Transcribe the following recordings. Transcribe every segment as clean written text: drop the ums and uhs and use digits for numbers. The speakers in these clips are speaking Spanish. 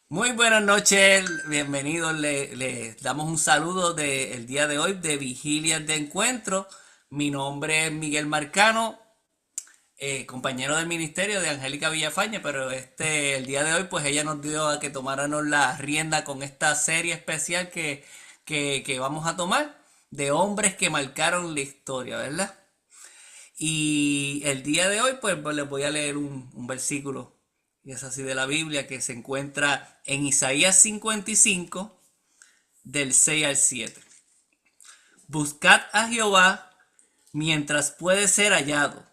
Muy buenas noches, bienvenidos. Le damos un saludo del día de hoy de Vigilias de Encuentro. Mi nombre es Miguel Marcano, compañero del ministerio de Angélica Villafañe, pero el día de hoy pues ella nos dio a que tomáramos la rienda con esta serie especial que vamos a tomar de hombres que marcaron la historia, ¿verdad? Y el día de hoy, pues les voy a leer un versículo, y es así de la Biblia, que se encuentra en Isaías 55, del 6 al 7. Buscad a Jehová mientras puede ser hallado,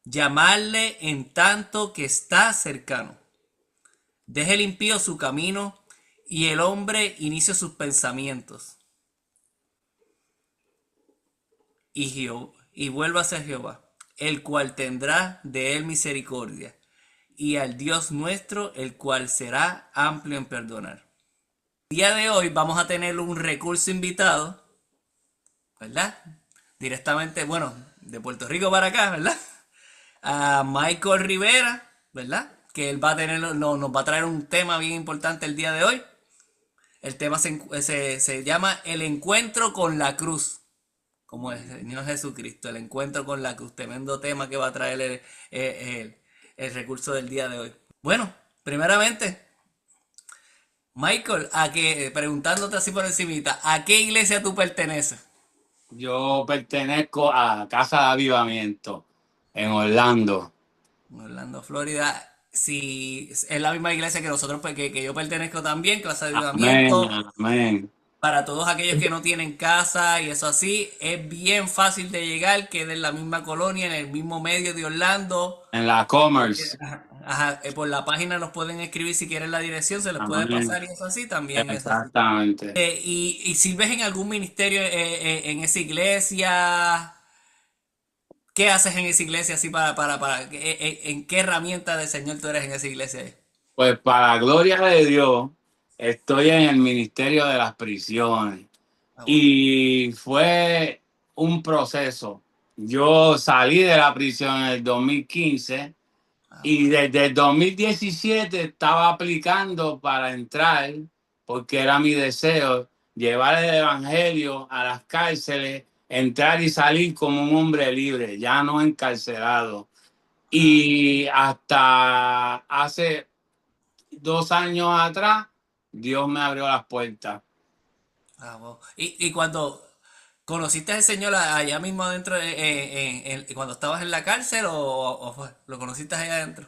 llamadle en tanto que está cercano. Deje el impío su camino y el hombre inicie sus pensamientos. Y vuelva hacia Jehová, el cual tendrá de él misericordia, y al Dios nuestro, el cual será amplio en perdonar. El día de hoy vamos a tener un recurso invitado, ¿verdad? Directamente, bueno, de Puerto Rico para acá, ¿verdad? A Michael Rivera, ¿verdad? Que él va a tener, nos va a traer un tema bien importante el día de hoy. El tema se llama El encuentro con la cruz, como el Señor Jesucristo, el encuentro con la cruz. Tremendo tema que va a traer el recurso del día de hoy. Bueno, primeramente, Michael, preguntándote así por encimita, ¿a qué iglesia tú perteneces? Yo pertenezco a Casa de Avivamiento en Orlando. En Orlando, Florida. Si es la misma iglesia que nosotros, pues, que yo pertenezco también, Clase de Amén, Avivamiento. amén. Para todos aquellos que no tienen casa y eso así, es bien fácil de llegar, que es en la misma colonia, en el mismo medio de Orlando. En la Commerce. Ajá, por la página nos pueden escribir si quieren la dirección, se les puede Amén. pasar y eso así, también es así. Exactamente. Y sirves en algún ministerio en esa iglesia, ¿qué haces en esa iglesia así en qué herramienta del Señor tú eres en esa iglesia? Pues para la gloria de Dios, estoy en el Ministerio de las Prisiones. Ah, bueno. Y fue un proceso. Yo salí de la prisión en el 2015 Ah, y bueno. desde el 2017 estaba aplicando para entrar, porque era mi deseo, llevar el evangelio a las cárceles, entrar y salir como un hombre libre, ya no encarcelado. Ah, Y hasta hace 2 años atrás, Dios me abrió las puertas. wow. Y cuando conociste al Señor allá mismo adentro, cuando estabas en la cárcel lo conociste allá adentro.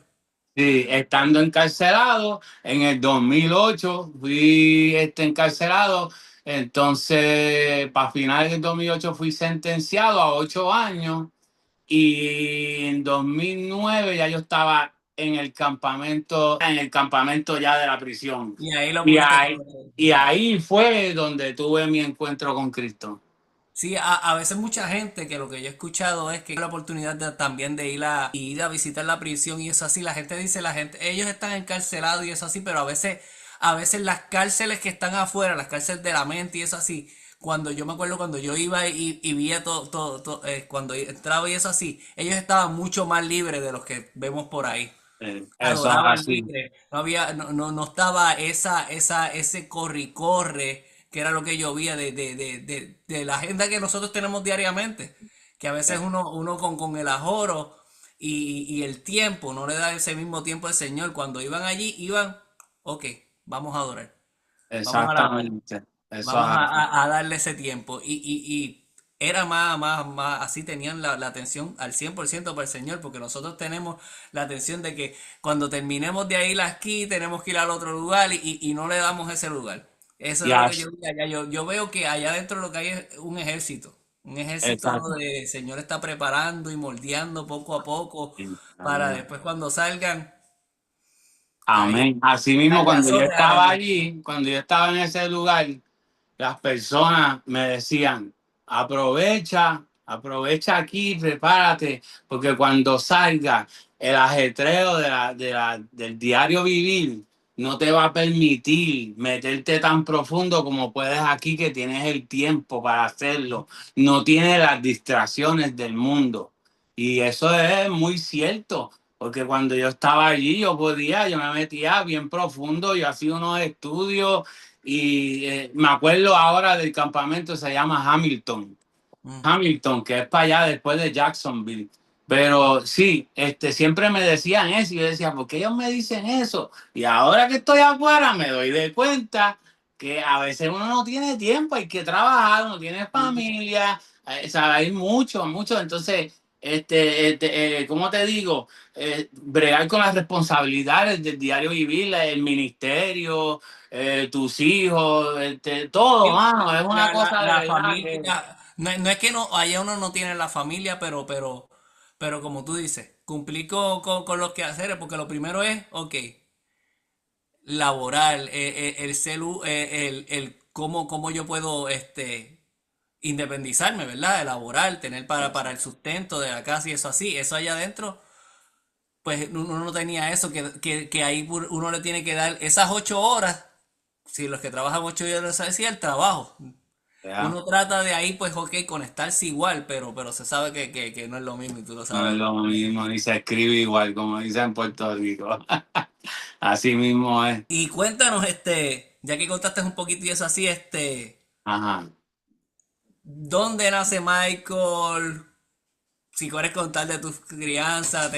Sí, estando encarcelado, en el 2008 fui encarcelado, entonces para finales del 2008 fui sentenciado a 8 años y en 2009 ya yo estaba en el campamento ya de la prisión. Y ahí lo Y pudiste ahí, conocer. y ahí fue donde tuve mi encuentro con Cristo. Sí, a veces mucha gente que lo que yo he escuchado es que la oportunidad también de ir a visitar la prisión y eso así, la gente dice, ellos están encarcelados y eso así, pero a veces las cárceles que están afuera, las cárceles de la mente y eso así, cuando yo me acuerdo cuando yo iba y veía cuando entraba y eso así, ellos estaban mucho más libres de los que vemos por ahí. Eso es Adoraban así. libre, no estaba ese corre y corre, que era lo que yo veía de la agenda que nosotros tenemos diariamente, que a veces uno con el ajoro y el tiempo, no le da ese mismo tiempo al Señor. Cuando iban allí, ok, vamos a adorar, vamos a alabar. Exactamente. Eso es Vamos así. a darle ese tiempo. Y era más, así tenían la atención al 100% para el Señor, porque nosotros tenemos la atención de que cuando terminemos de ir aquí, tenemos que ir al otro lugar y no le damos ese lugar. Eso Y era lo que yo así, vi allá. Yo veo que allá adentro lo que hay es un ejército. Un ejército exacto. donde el Señor está preparando y moldeando poco a poco para Amén. después cuando salgan, ahí Amén. Así mismo, darle azote a la vida. cuando yo estaba en ese lugar, las personas me decían, aprovecha, aprovecha aquí, prepárate, porque cuando salga el ajetreo del diario vivir, no te va a permitir meterte tan profundo como puedes aquí, que tienes el tiempo para hacerlo. No tienes las distracciones del mundo. Y eso es muy cierto. porque cuando yo estaba allí yo me metía bien profundo, yo hacía unos estudios y me acuerdo ahora del campamento, se llama Ujú. Hamilton, que es para allá después de Jacksonville. Pero sí, siempre me decían eso y yo decía, ¿por qué ellos me dicen eso? Y ahora que estoy afuera me doy de cuenta que a veces uno no tiene tiempo, hay que trabajar, uno tiene familia, o sea, hay mucho, mucho. Entonces, ¿cómo te digo? Bregar con las responsabilidades del diario vivir, el ministerio, tus hijos, todo, Sí, mano, es una cosa de la verdad que... familia, no es que no, allá uno no tiene la familia, pero como tú dices, cumplir con los quehaceres, porque lo primero es, ok, laboral, el cómo yo puedo independizarme, ¿verdad? Elaborar, tener para el sustento de la casa y eso así, eso allá adentro, pues uno no tenía eso, que ahí uno le tiene que dar esas 8 horas, si los que trabajan 8 horas decía el trabajo. Ya. Uno trata de ahí, pues, ok, conectarse igual, pero se sabe que no es lo mismo y tú lo No es sabes. lo mismo, ni se escribe igual, como dicen en Puerto Rico. Así mismo es. Y cuéntanos, ya que contaste un poquito y eso así, Ajá. ¿dónde nace Michael? Si quieres contar de tu crianza,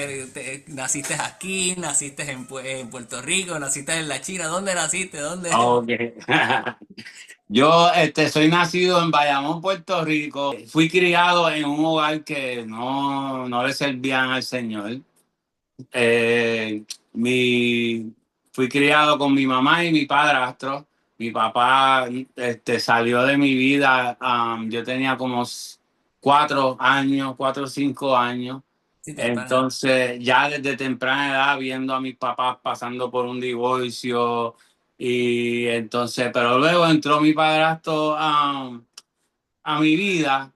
naciste aquí, naciste en Puerto Rico, naciste en la China, ¿dónde naciste? ¿Dónde? Ok. Yo soy nacido en Bayamón, Puerto Rico. Fui criado en un hogar que no le servían al Señor. Eh, mi, Fui criado con mi mamá y mi padrastro. Mi papá salió de mi vida. Yo tenía como 4 años, 4 o 5 años. Sí, temprano. Entonces, ya desde temprana edad, viendo a mis papás pasando por un divorcio, y entonces, pero luego entró mi padrastro a mi vida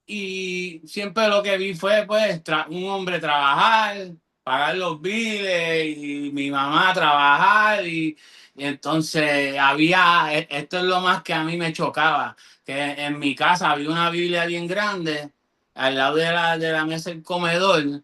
y siempre lo que vi fue pues un hombre trabajar, pagar los biles y mi mamá trabajar y entonces esto es lo más que a mí me chocaba, que en mi casa había una Biblia bien grande al lado de la mesa del comedor,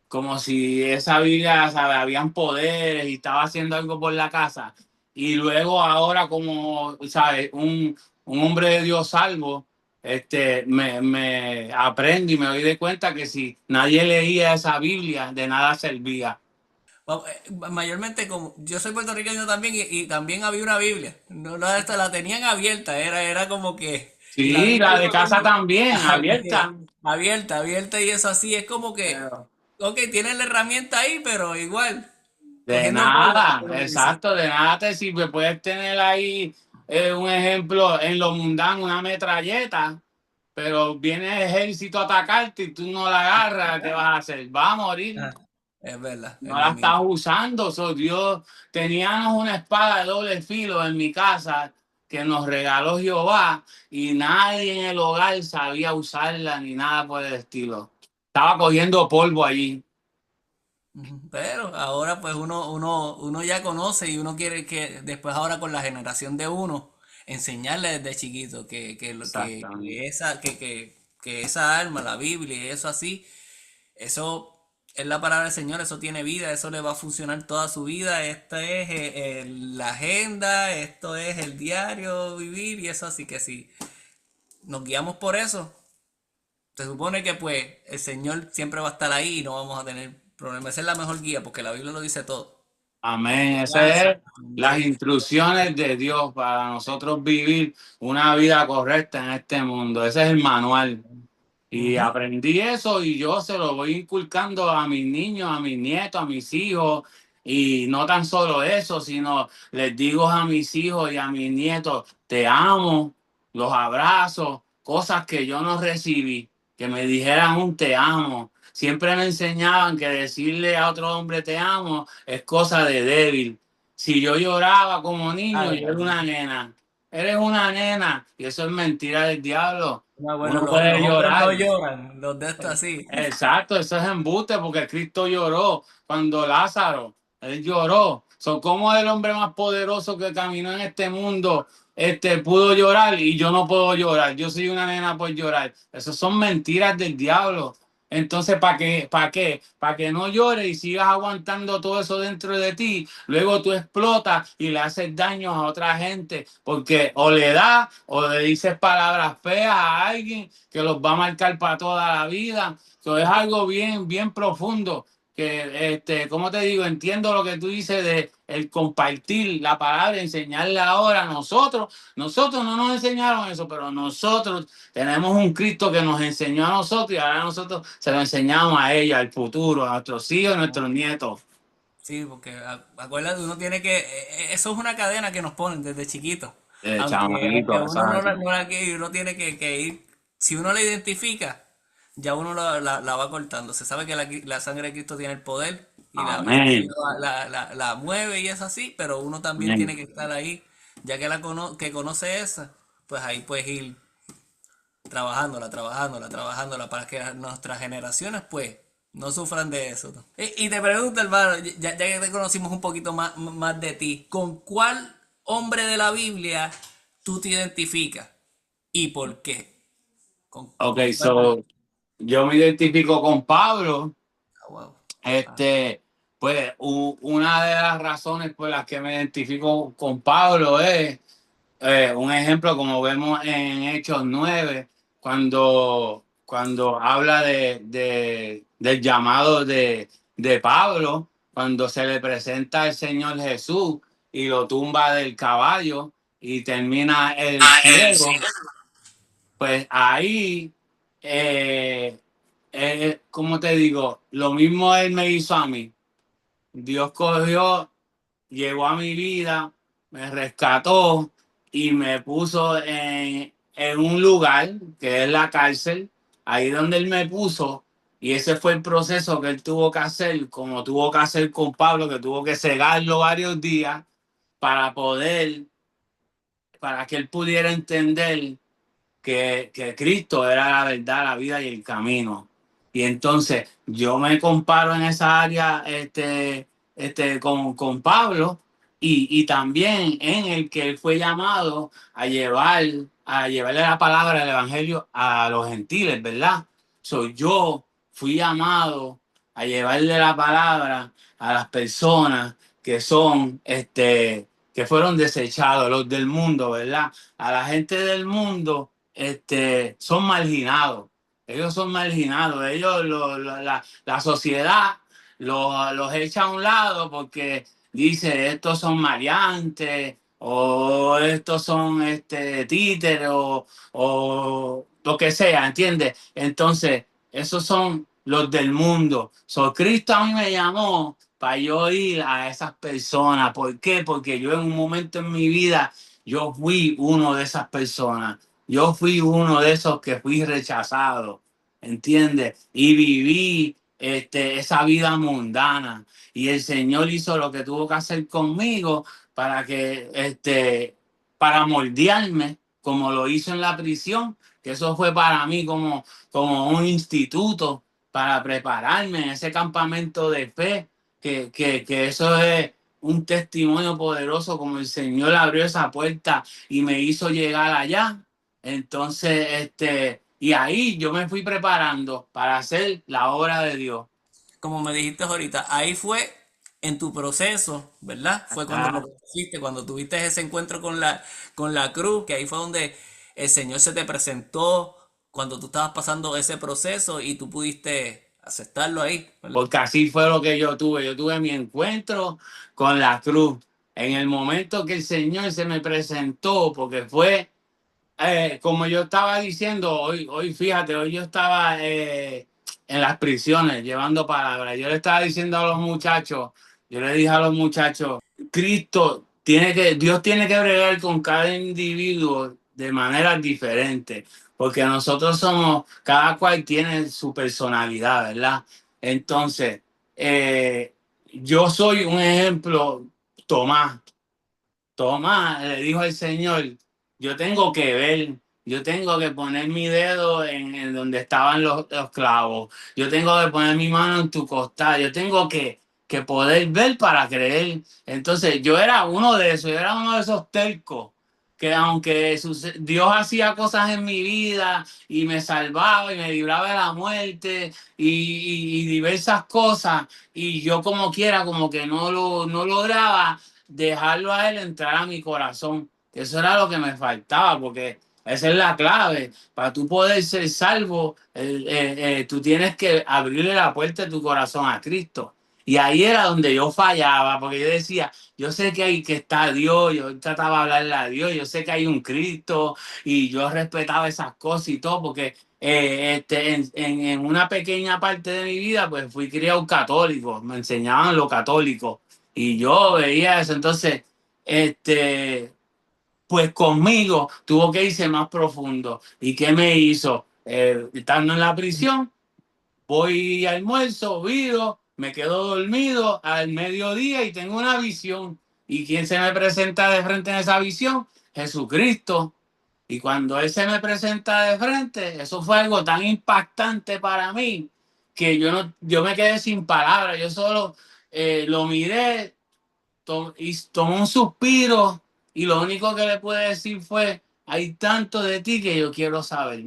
como si esa Biblia, ¿sabe? Habían poderes y estaba haciendo algo por la casa. Y luego ahora como, ¿sabes? Un hombre de Dios salvo, me aprendo y me doy de cuenta que si nadie leía esa Biblia, de nada servía. Mayormente como yo soy puertorriqueño también y también había una Biblia. No, la tenían abierta, era como que la Sí, Biblia la de casa también, abierta. abierta y eso así, es como que, Pero ok, tienen la herramienta ahí, pero igual, de cogiendo polvo, nada, como dicen. exacto, de nada te sirve. Puedes tener ahí un ejemplo en lo mundano, una metralleta, pero viene el ejército a atacarte y tú no la agarras, ¿qué vas a hacer? Vas a morir. Ah, es verdad, es No la lo estás mismo. usando. Dios, teníamos una espada de doble filo en mi casa que nos regaló Jehová y nadie en el hogar sabía usarla ni nada por el estilo. Estaba cogiendo polvo allí. Ujú. Pero ahora pues uno ya conoce y uno quiere que después ahora con la generación de uno enseñarle desde chiquito Exactamente. que esa alma, la Biblia y eso así, eso es la palabra del Señor, eso tiene vida, eso le va a funcionar toda su vida, esta es la agenda, esto es el diario vivir y eso así que si nos guiamos por eso, se supone que pues el Señor siempre va a estar ahí y no vamos a tener problemas. Esa es la mejor guía porque la Biblia lo dice todo. Amén. Esas Casa, es las instrucciones de Dios para nosotros vivir una vida correcta en este mundo. Ese es el manual. Y ujú. aprendí eso y yo se lo voy inculcando a mis niños, a mis nietos, a mis hijos. Y no tan solo eso, sino les digo a mis hijos y a mis nietos, te amo, los abrazo, cosas que yo no recibí, que me dijeran un te amo. Siempre me enseñaban que decirle a otro hombre te amo es cosa de débil. Si yo lloraba como niño, Ay, yo era sí. una nena. Eres una nena. Y eso es mentira del diablo. No, bueno, Uno los puede hombres no llorar. lloran, los de esto así. Exacto, eso es embuste porque Cristo lloró cuando Lázaro, él lloró. Son como el hombre más poderoso que caminó en este mundo, pudo llorar y yo no puedo llorar. Yo soy una nena por llorar. Esas son mentiras del diablo. Entonces, ¿para qué? ¿Para qué? Para que no llores y sigas aguantando todo eso dentro de ti. Luego tú explotas y le haces daño a otra gente porque o le das o le dices palabras feas a alguien que los va a marcar para toda la vida. Eso es algo bien, bien profundo. Que, ¿cómo te digo? Entiendo lo que tú dices de el compartir la palabra, enseñarle ahora a nosotros. Nosotros no nos enseñaron eso, pero nosotros tenemos un Cristo que nos enseñó a nosotros y ahora nosotros se lo enseñamos a ella, al futuro, a nuestros hijos, a nuestros nietos. Sí, porque acuérdate, uno tiene que, eso es una cadena que nos ponen desde chiquitos. Aunque Chamaquito, uno no exacto. la, no la quiere, uno tiene que ir, si uno la identifica, ya uno la va cortando. Se sabe que la sangre de Cristo tiene el poder y Dios Amén. la mueve y es así, pero uno también tiene Amén. que estar ahí, ya que que conoce esa, pues ahí puedes ir trabajándola para que nuestras generaciones pues no sufran de eso, ¿no? Y te pregunto, hermano, ya que te conocimos un poquito más de ti, ¿con cuál hombre de la Biblia tú te identificas y por qué? Ok, Con cuál? so yo me identifico con Pablo. Ah, wow. Ah, Este, pues una de las razones por las que me identifico con Pablo es un ejemplo como vemos en Hechos 9 cuando habla del llamado de Pablo, cuando se le presenta al Señor Jesús y lo tumba del caballo y termina el ciego, pues ahí, ¿cómo te digo? Lo mismo él me hizo a mí. Dios cogió, llegó a mi vida, me rescató y me puso en un lugar que es la cárcel, ahí donde él me puso. Y ese fue el proceso que él tuvo que hacer, como tuvo que hacer con Pablo, que tuvo que cegarlo varios días para poder, para que él pudiera entender que Cristo era la verdad, la vida y el camino. Y entonces yo me comparo en esa área con Pablo y también en el que él fue llamado a llevarle la palabra del Evangelio a los gentiles, ¿verdad? Soy yo, fui llamado a llevarle la palabra a las personas que son, que fueron desechados, los del mundo, ¿verdad? A la gente del mundo son marginados. Ellos son marginados. Ellos, la sociedad los echa a un lado porque dice, estos son maleantes o estos son títeres o lo que sea, ¿entiendes? Entonces, esos son los del mundo. So, Cristo a mí me llamó para yo ir a esas personas. ¿Por qué? Porque yo en un momento en mi vida, yo fui uno de esas personas. Yo fui uno de esos que fui rechazado, ¿entiendes? Y viví esa vida mundana. Y el Señor hizo lo que tuvo que hacer conmigo para que, para moldearme, como lo hizo en la prisión, que eso fue para mí como un instituto para prepararme en ese campamento de fe, que eso es un testimonio poderoso, como el Señor abrió esa puerta y me hizo llegar allá. Entonces, y ahí yo me fui preparando para hacer la obra de Dios. como me dijiste ahorita, ahí fue en tu proceso, ¿verdad? Fue cuando lo Ah, conociste, cuando tuviste ese encuentro con la cruz, que ahí fue donde el Señor se te presentó, cuando tú estabas pasando ese proceso y tú pudiste aceptarlo ahí, ¿verdad? porque así fue lo que yo tuve. Yo tuve mi encuentro con la cruz. En el momento que el Señor se me presentó, porque fue, como yo estaba diciendo, hoy fíjate, hoy yo estaba en las prisiones llevando palabras. Yo le estaba diciendo a los muchachos, yo le dije a los muchachos, Dios tiene que bregar con cada individuo de manera diferente, porque nosotros somos, cada cual tiene su personalidad, ¿verdad? Entonces, eh, yo soy un ejemplo, Tomás. Tomás le dijo al Señor, yo tengo que ver, yo tengo que poner mi dedo en donde estaban los clavos, yo tengo que poner mi mano en tu costado, yo tengo que poder ver para creer. Entonces yo era uno de esos, yo era uno de esos tercos. que aunque Dios hacía cosas en mi vida y me salvaba y me libraba de la muerte y diversas cosas, y yo como quiera, como que no lograba dejarlo a Él entrar a mi corazón. Eso era lo que me faltaba, porque esa es la clave. Para tú poder ser salvo, tú tienes que abrirle la puerta de tu corazón a Cristo. Y ahí era donde yo fallaba, porque yo decía, yo sé que hay que está Dios, yo trataba de hablarle a Dios, yo sé que hay un Cristo y yo respetaba esas cosas y todo, porque en una pequeña parte de mi vida, pues fui criado católico, me enseñaban lo católico y yo veía eso. Entonces, este, pues conmigo tuvo que irse más profundo. ¿Y qué me hizo? Estando en la prisión, voy al almuerzo, viro, me quedo dormido al mediodía y tengo una visión. ¿Y quién se me presenta de frente en esa visión? Jesucristo. Y cuando Él se me presenta de frente, eso fue algo tan impactante para mí que yo me quedé sin palabras. Yo solo lo miré y tomé un suspiro y lo único que le pude decir fue, hay tanto de ti que yo quiero saber.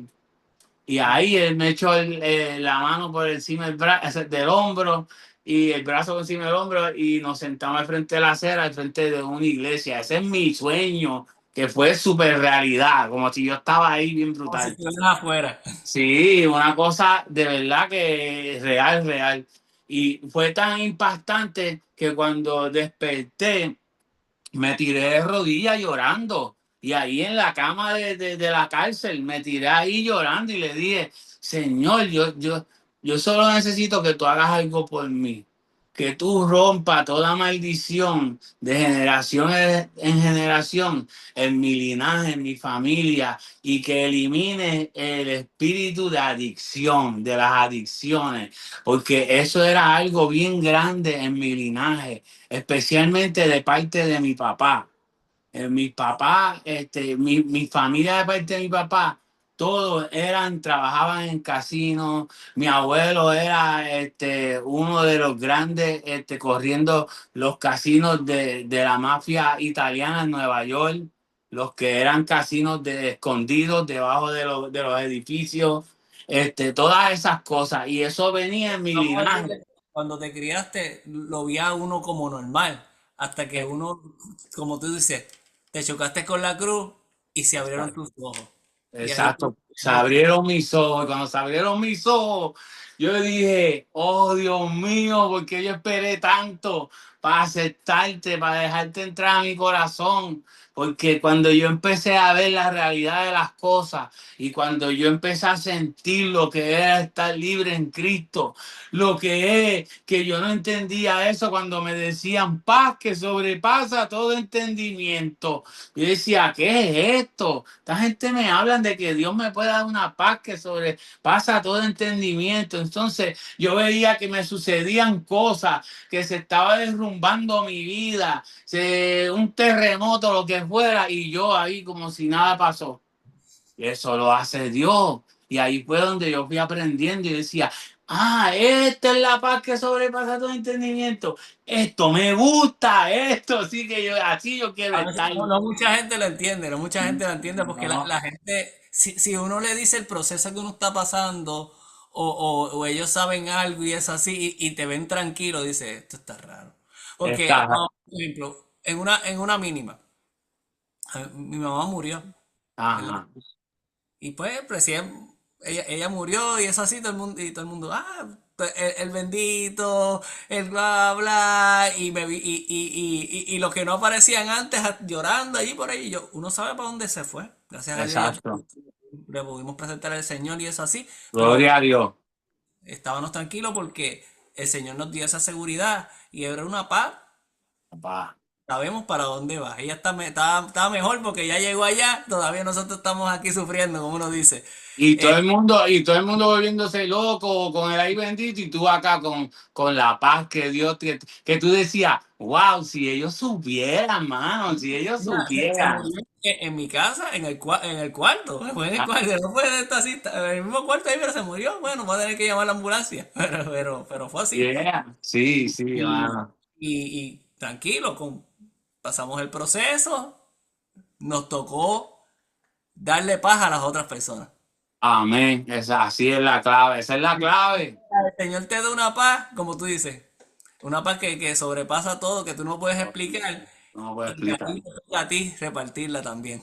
Y ahí él me echó la mano por encima del hombro y el brazo por encima del hombro y nos sentamos al frente de la acera, al frente de una iglesia. Ese es mi sueño, que fue súper realidad, como si yo estaba ahí bien Como si brutal. estuvieras afuera. Sí, una cosa de verdad que es real, real. Y fue tan impactante que cuando desperté, me tiré de rodillas llorando. Y ahí en la cama de la cárcel me tiré ahí llorando y le dije, Señor, yo solo necesito que tú hagas algo por mí. Que tú rompas toda maldición de generación en generación en mi linaje, en mi familia, y que elimines el espíritu de adicción, de las adicciones, porque eso era algo bien grande en mi linaje, especialmente de parte de mi papá. Mi papá, mi familia de parte de mi papá, todos trabajaban en casinos. Mi abuelo era uno de los grandes corriendo los casinos de la mafia italiana en Nueva York, los que eran casinos escondidos debajo de los edificios, todas esas cosas. Y eso venía en mi Vamos a decir linaje. que cuando te criaste, lo veía uno como normal, hasta que uno, como tú dices, te chocaste con la cruz y se abrieron tus ojos. Y ahí fue, Exacto, se abrieron mis ojos. Y cuando se abrieron mis ojos, yo dije, oh Dios mío, porque yo esperé tanto para aceptarte, para dejarte entrar a mi corazón. Porque cuando yo empecé a ver la realidad de las cosas y cuando yo empecé a sentir lo que era estar libre en Cristo, lo que es que yo no entendía eso cuando me decían paz que sobrepasa todo entendimiento. Yo decía, ¿qué es esto? Esta gente me hablan de que Dios me puede dar una paz que sobrepasa todo entendimiento. Entonces yo veía que me sucedían cosas, que se estaba derrumbando mi vida, un terremoto, lo que fuera, y yo ahí como si nada pasó. Y eso lo hace Dios. Y ahí fue donde yo fui aprendiendo y decía, ah, esta es la paz que sobrepasa todo entendimiento. Esto me gusta, esto sí que yo, así yo quiero a veces estar. no mucha gente lo entiende, no mucha gente lo entiende porque No, la gente, si uno le dice el proceso que uno está pasando o ellos saben algo y es así y te ven tranquilo, dice, esto está raro. Porque, está. por ejemplo, en una mínima, mi mamá murió. ¿Verdad? Ajá. Y pues, recién ella murió y es así, todo el mundo, pues, el bendito, el bla bla, y y los que no aparecían antes llorando allí por ahí, y yo, uno sabe para dónde se fue. Gracias a Dios ya Exacto. le pudimos presentar al Señor y es así, pero Gloria a Dios. estábamos tranquilos porque el Señor nos dio esa seguridad y era una paz. Papá. Sabemos para dónde va. Ella está mejor porque ya llegó allá. Todavía nosotros estamos aquí sufriendo, como uno dice. Eh, Y todo el mundo volviéndose loco con el ahí bendito, y tú acá con la paz que Dios que tú decías, wow, si ellos supieran, mano, si ellos Mira, se supieran. murió en mi casa, en el cuarto. Fue en el cuarto, no fue en esta cita, en el mismo cuarto ahí, pero se murió. Bueno, voy a tener que llamar a la ambulancia. Pero fue así. Yeah. Sí, sí, Y, mano. y tranquilo, pasamos el proceso. nos tocó darle paz a las otras personas. Amén. Así es la clave. Esa es la clave. El Señor te da una paz, como tú dices, una paz que sobrepasa todo, que tú no puedes explicar, No puedo y explicar. ahí te toca a ti repartirla también.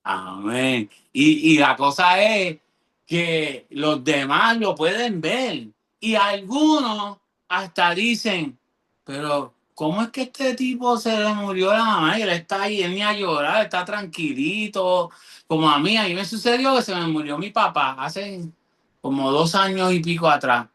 Amén. Y la cosa es que los demás lo pueden ver. Y algunos hasta dicen, pero ¿cómo es que este tipo se le murió la mamá y él está ahí, él ni a llorar, está tranquilito? Como a mí me sucedió que se me murió mi papá hace como 2 años y pico atrás.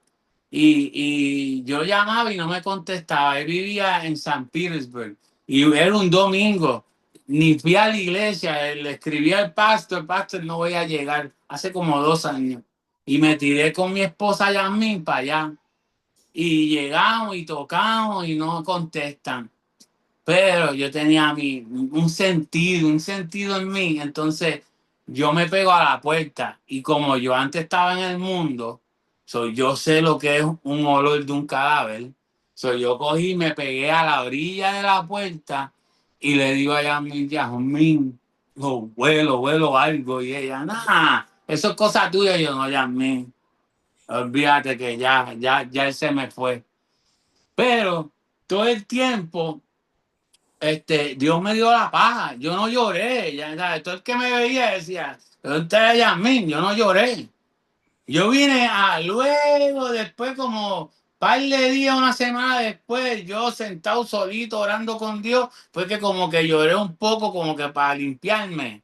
Y yo llamaba y no me contestaba. Él vivía en San Petersburg y era un domingo. Ni fui a la iglesia, le escribí al pastor, no voy a llegar, hace como 2 años. Y me tiré con mi esposa Yasmin para allá. Y llegamos y tocamos y no contestan. Pero yo tenía un sentido en mí. Entonces yo me pego a la puerta y como yo antes estaba en el mundo, yo sé lo que es un olor de un cadáver. Yo cogí y me pegué a la orilla de la puerta y le digo a Yasmin, huelo algo. Y ella, nada, eso es cosa tuya. Y yo, no, Yasmin, olvídate que ya él se me fue. Pero todo el tiempo Dios me dio la paja, yo no lloré, todo el que me veía decía, ¿dónde está Yasmín? Yo no lloré. Yo vine a luego, después como par de días, una semana después, yo sentado solito orando con Dios, fue que como que lloré un poco, como que para limpiarme,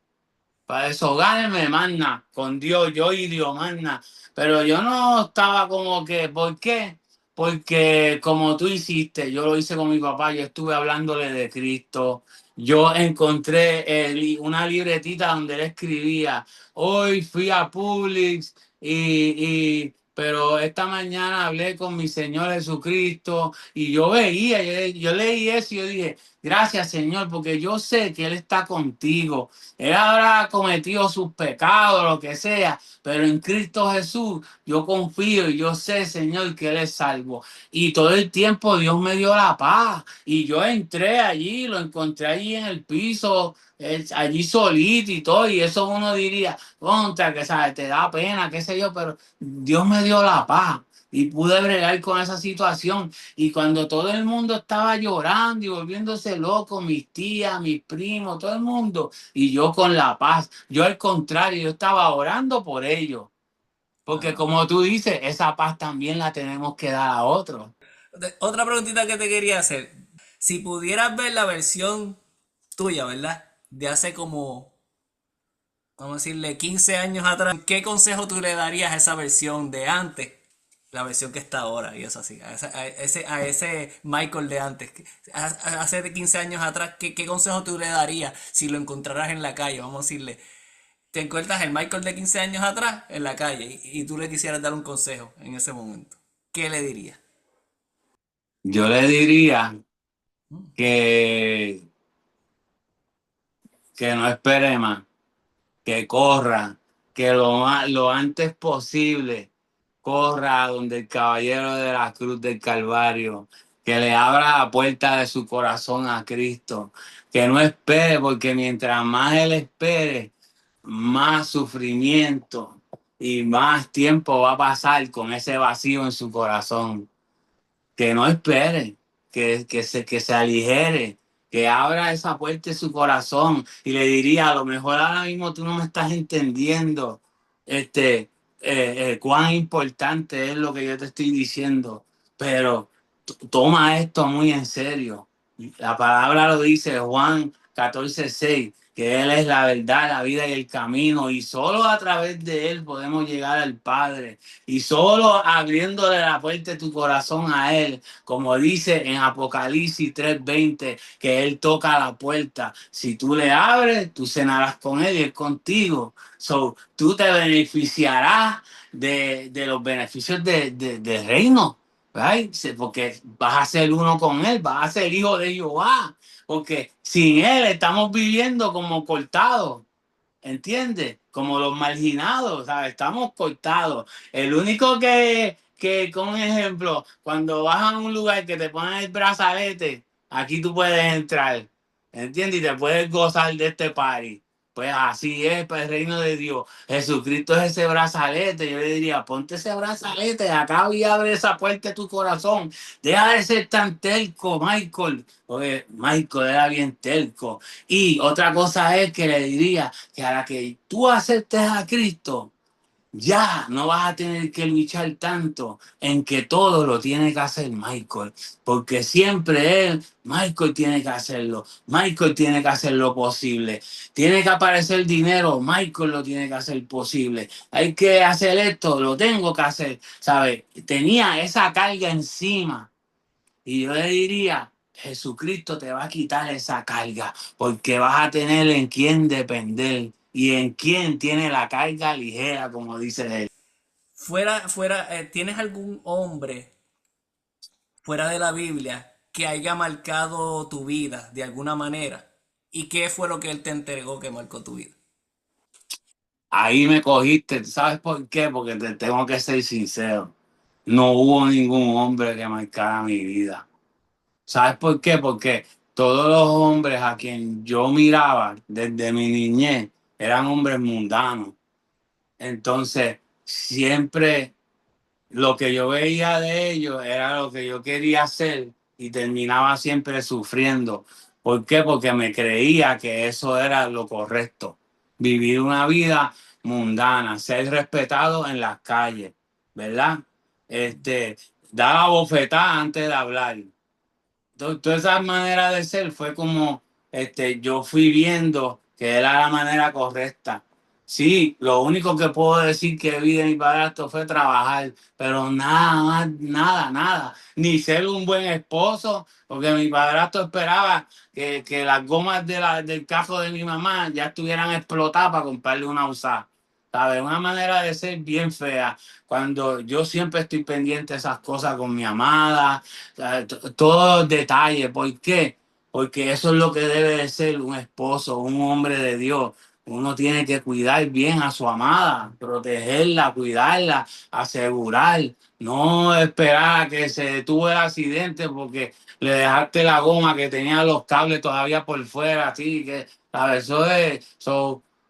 para deshogarme, magna, con Dios, yo y Dios, magna. Pero yo no estaba como que, ¿por qué? Porque como tú hiciste, yo lo hice con mi papá, yo estuve hablándole de Cristo. Yo encontré una libretita donde él escribía, hoy fui a Publix pero esta mañana hablé con mi Señor Jesucristo y yo veía, yo leí eso y yo dije, gracias Señor, porque yo sé que Él está contigo. Él habrá cometido sus pecados, lo que sea, pero en Cristo Jesús yo confío y yo sé, Señor, que Él es salvo. Y todo el tiempo Dios me dio la paz. Y yo entré allí, lo encontré allí en el piso, allí solito y todo. Y eso uno diría, contra, que sabes, te da pena, qué sé yo, pero Dios me dio la paz. Y pude bregar con esa situación. Y cuando todo el mundo estaba llorando y volviéndose loco, mis tías, mis primos, todo el mundo, y yo con la paz. Yo al contrario, yo estaba orando por ellos. Porque Ah. como tú dices, esa paz también la tenemos que dar a otros. Otra preguntita que te quería hacer. Si pudieras ver la versión tuya, ¿verdad? De hace como, vamos a decirle, 15 años atrás, ¿qué consejo tú le darías a esa versión de antes? La versión que está ahora, y eso así, a ese Michael de antes, hace de 15 años atrás, ¿qué consejo tú le darías si lo encontraras en la calle? Vamos a decirle, te encuentras el Michael de 15 años atrás en la calle y tú le quisieras dar un consejo en ese momento. ¿Qué le dirías? Yo le diría que, que no espere más, que corra, que lo antes posible corra a donde el caballero de la cruz del Calvario, que le abra la puerta de su corazón a Cristo, que no espere, porque mientras más él espere, más sufrimiento y más tiempo va a pasar con ese vacío en su corazón. Que no espere, que se aligere, que abra esa puerta de su corazón y le diría, a lo mejor ahora mismo tú no me estás entendiendo cuán importante es lo que yo te estoy diciendo, pero toma esto muy en serio. La palabra lo dice Juan 14:6, que Él es la verdad, la vida y el camino, y solo a través de Él podemos llegar al Padre. Y solo abriéndole la puerta de tu corazón a Él, como dice en Apocalipsis 3:20, que Él toca la puerta. Si tú le abres, tú cenarás con Él y Él contigo. Tú te beneficiarás de los beneficios del reino, right? Porque vas a ser uno con Él, vas a ser hijo de Jehová. Porque sin Él estamos viviendo como cortados. ¿Entiendes? Como los marginados, ¿sabes? Estamos cortados. El único con ejemplo, cuando vas a un lugar que te ponen el brazalete, aquí tú puedes entrar. ¿entiendes? Y te puedes gozar de este party. Pues así es, para el reino de Dios. Jesucristo es ese brazalete. Yo le diría, ponte ese brazalete acá y abre esa puerta de tu corazón. Deja de ser tan terco, Michael. Porque Michael era bien terco. Y otra cosa es que le diría que a la que tú aceptes a Cristo, ya no vas a tener que luchar tanto en que todo lo tiene que hacer Michael, porque siempre él, Michael tiene que hacerlo, Michael tiene que hacer lo posible, tiene que aparecer dinero, Michael lo tiene que hacer posible, hay que hacer esto, lo tengo que hacer, ¿sabes? Tenía esa carga encima y yo le diría, Jesucristo te va a quitar esa carga porque vas a tener en quién depender y en quién tiene la carga ligera, como dice él. ¿Tienes algún hombre fuera de la Biblia que haya marcado tu vida de alguna manera? ¿Y qué fue lo que él te entregó que marcó tu vida? Ahí me cogiste, ¿sabes por qué? Porque te tengo que ser sincero. No hubo ningún hombre que marcara mi vida. ¿Sabes por qué? Porque todos los hombres a quien yo miraba desde mi niñez eran hombres mundanos. Entonces, siempre lo que yo veía de ellos era lo que yo quería hacer y terminaba siempre sufriendo. ¿Por qué? Porque me creía que eso era lo correcto. Vivir una vida mundana, ser respetado en las calles, ¿verdad? Dar la bofetada antes de hablar. Toda esa manera de ser fue como yo fui viendo que era la manera correcta. Sí, lo único que puedo decir que vi de mi padrastro fue trabajar, pero nada más, nada, nada. Ni ser un buen esposo, porque mi padrastro esperaba que las gomas del carro de mi mamá ya estuvieran explotadas para comprarle una usada. ¿Sabes? Una manera de ser bien fea. Cuando yo siempre estoy pendiente de esas cosas con mi amada, todos los detalles. ¿Por qué? Porque eso es lo que debe de ser un esposo, un hombre de Dios. Uno tiene que cuidar bien a su amada, protegerla, cuidarla, asegurar, no esperar a que se detuvo el accidente porque le dejaste la goma que tenía los cables todavía por fuera, así que, ¿sabes?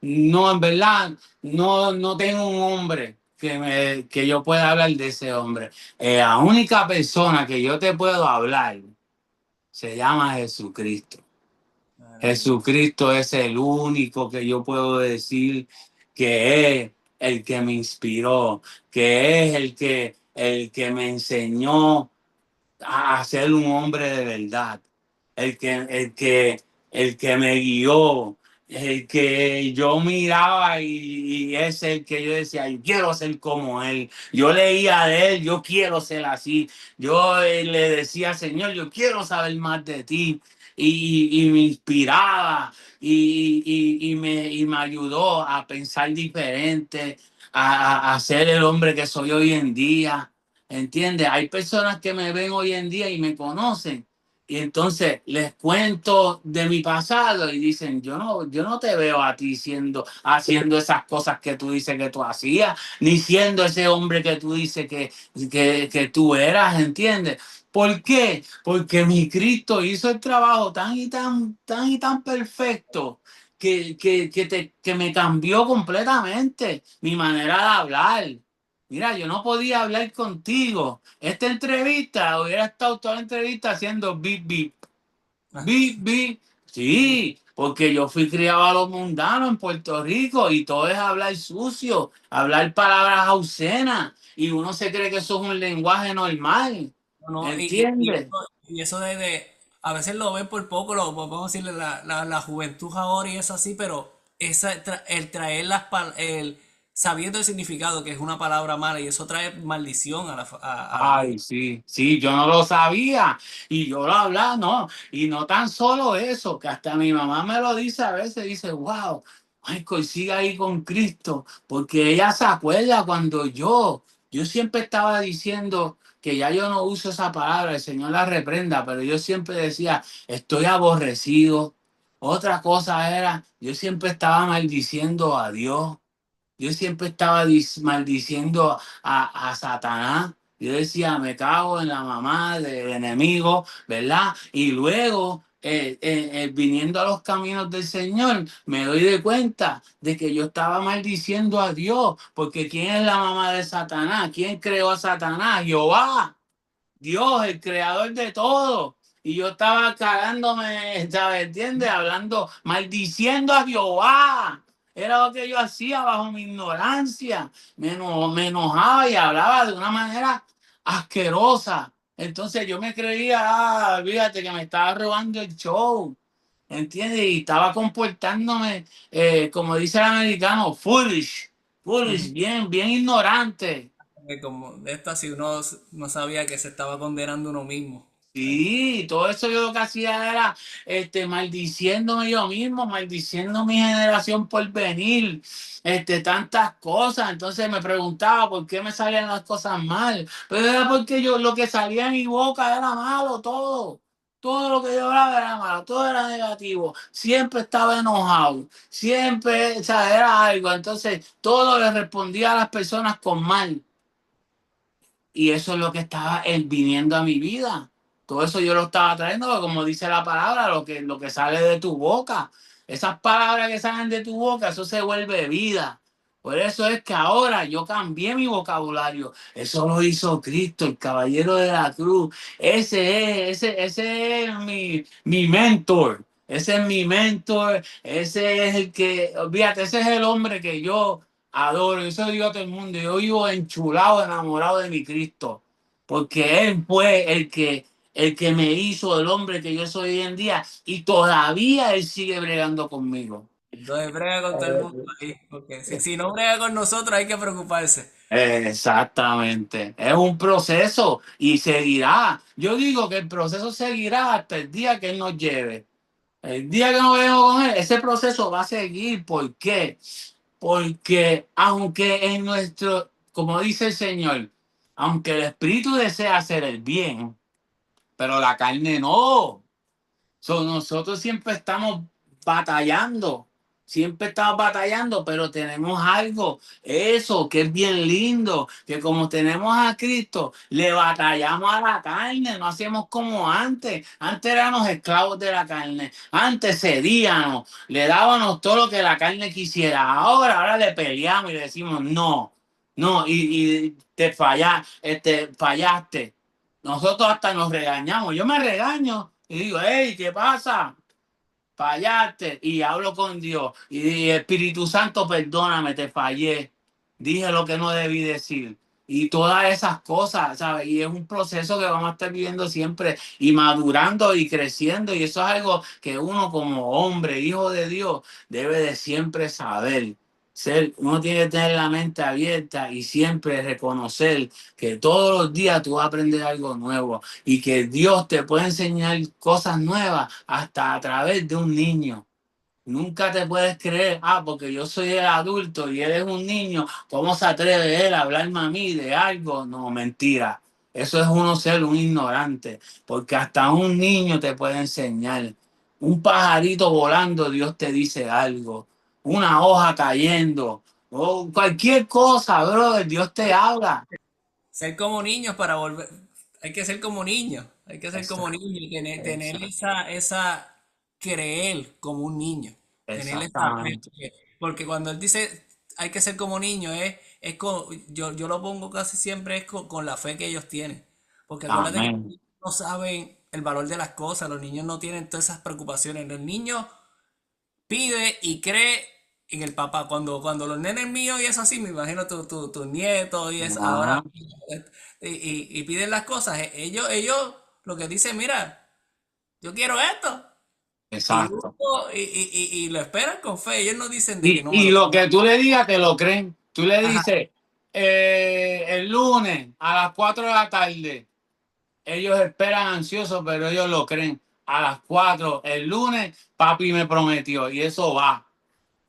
No, en verdad, no tengo un hombre que yo pueda hablar de ese hombre. La única persona que yo te puedo hablar se llama Jesucristo. Maravilla. Jesucristo es el único que yo puedo decir que es el que me inspiró, que es el que me enseñó a ser un hombre de verdad, el que, el que, el que me guió, el que yo miraba y es el que yo decía, yo quiero ser como él. Yo leía de él, yo quiero ser así. Yo le decía, Señor, yo quiero saber más de ti. Y me inspiraba y me ayudó a pensar diferente, a ser el hombre que soy hoy en día. ¿Entiendes? Hay personas que me ven hoy en día y me conocen. Y entonces les cuento de mi pasado y dicen, yo no te veo a ti haciendo esas cosas que tú dices que tú hacías, ni siendo ese hombre que tú dices que tú eras, ¿entiendes? ¿Por qué? Porque mi Cristo hizo el trabajo tan y tan, tan y tan perfecto que me cambió completamente mi manera de hablar. Mira, yo no podía hablar contigo. Esta entrevista hubiera estado toda la entrevista haciendo bip, bip, bip, bip. Sí, porque yo fui criado a los mundanos en Puerto Rico y todo es hablar sucio, hablar palabras obscenas y uno se cree que eso es un lenguaje normal. No, ¿Entiendes? y eso a veces lo ven por poco, vamos a decirle la juventud ahora y eso así, pero el traer sabiendo el significado que es una palabra mala y eso trae maldición a la vida. Ay, sí, sí, yo no lo sabía y yo lo hablaba, no, y no tan solo eso, que hasta mi mamá me lo dice a veces, dice, wow, Michael, sigue ahí con Cristo, porque ella se acuerda cuando yo siempre estaba diciendo que ya yo no uso esa palabra, el Señor la reprenda, pero yo siempre decía, estoy aborrecido. Otra cosa era, yo siempre estaba maldiciendo a Dios. Yo siempre estaba maldiciendo a Satanás. Yo decía, me cago en la mamá del enemigo, ¿verdad? Y luego viniendo a los caminos del Señor, me doy de cuenta de que yo estaba maldiciendo a Dios, porque ¿quién es la mamá de Satanás? ¿Quién creó a Satanás? Jehová. Dios, el creador de todo. Y yo estaba cagándome, ¿sabes? ¿Entiendes? Hablando, maldiciendo a Jehová. Era lo que yo hacía bajo mi ignorancia. Me enojaba y hablaba de una manera asquerosa. Entonces yo me creía, fíjate que me estaba robando el show. ¿Entiendes? Y estaba comportándome, como dice el americano, foolish. Foolish, bien, bien ignorante. Como de esto así uno no sabía que se estaba condenando uno mismo. Sí, todo eso yo lo que hacía era maldiciéndome yo mismo, maldiciendo mi generación por venir, tantas cosas. Entonces me preguntaba por qué me salían las cosas mal. Pero era porque yo lo que salía de mi boca era malo, todo. Todo lo que yo hablaba era malo, todo era negativo. Siempre estaba enojado, siempre, o sea, era algo. Entonces todo le respondía a las personas con mal. Y eso es lo que estaba viniendo a mi vida. Todo eso yo lo estaba trayendo, porque como dice la palabra, lo que sale de tu boca. Esas palabras que salen de tu boca, eso se vuelve vida. Por eso es que ahora yo cambié mi vocabulario. Eso lo hizo Cristo, el caballero de la cruz. Ese es mi mentor. Ese es mi mentor. Ese es el que, olvídate, ese es el hombre que yo adoro. Eso digo a todo el mundo. Yo vivo enchulado, enamorado de mi Cristo. Porque Él fue el que me hizo el hombre que yo soy hoy en día. Y todavía Él sigue bregando conmigo. Entonces brega con todo el mundo ahí, porque si no brega con nosotros hay que preocuparse. Exactamente. Es un proceso y seguirá. Yo digo que el proceso seguirá hasta el día que Él nos lleve. El día que nos veamos con Él, ese proceso va a seguir. ¿Por qué? Porque aunque en nuestro, como dice el Señor, aunque el espíritu desea hacer el bien, pero la carne no. So, nosotros siempre estamos batallando, pero tenemos algo, eso que es bien lindo, que como tenemos a Cristo, le batallamos a la carne, no hacemos como antes. Antes éramos esclavos de la carne, antes cedíamos, le dábamos todo lo que la carne quisiera. Ahora le peleamos y le decimos no, no, y fallaste. Nosotros hasta nos regañamos. Yo me regaño y digo, hey, ¿qué pasa? Fallaste. Y hablo con Dios. Y Espíritu Santo, perdóname, te fallé. Dije lo que no debí decir. Y todas esas cosas, ¿sabes? Y es un proceso que vamos a estar viviendo siempre y madurando y creciendo. Y eso es algo que uno como hombre, hijo de Dios, debe de siempre saber. Uno tiene que tener la mente abierta y siempre reconocer que todos los días tú vas a aprender algo nuevo y que Dios te puede enseñar cosas nuevas hasta a través de un niño. Nunca te puedes creer, porque yo soy el adulto y él es un niño, ¿cómo se atreve él a hablarme a mí de algo? No, mentira. Eso es uno ser un ignorante, porque hasta un niño te puede enseñar. Un pajarito volando, Dios te dice algo. Una hoja cayendo, o cualquier cosa, brother, Dios te habla. Ser como niños para volver, hay que ser como niños, hay que ser como Exacto, niños y tener exacto, creer como un niño, tener esa fe, exactamente. porque cuando él dice hay que ser como niños, yo lo pongo casi siempre es con la fe que ellos tienen, porque acuérdate que los Amén. niños no saben el valor de las cosas, los niños no tienen todas esas preocupaciones, los niños pide y cree en el papá. Cuando los nenes míos y eso así, me imagino tus nietos y es ahora, Ajá, y piden las cosas, ellos lo que dicen, mira, yo quiero esto. Y, exacto. y lo esperan con fe. Ellos no dicen de que no me Y lo... lo que tú le digas, te lo creen. Tú le Ajá, dices, el lunes a las 4 de la tarde, ellos esperan ansiosos, pero ellos lo creen. A las 4 el lunes, papi me prometió y eso va.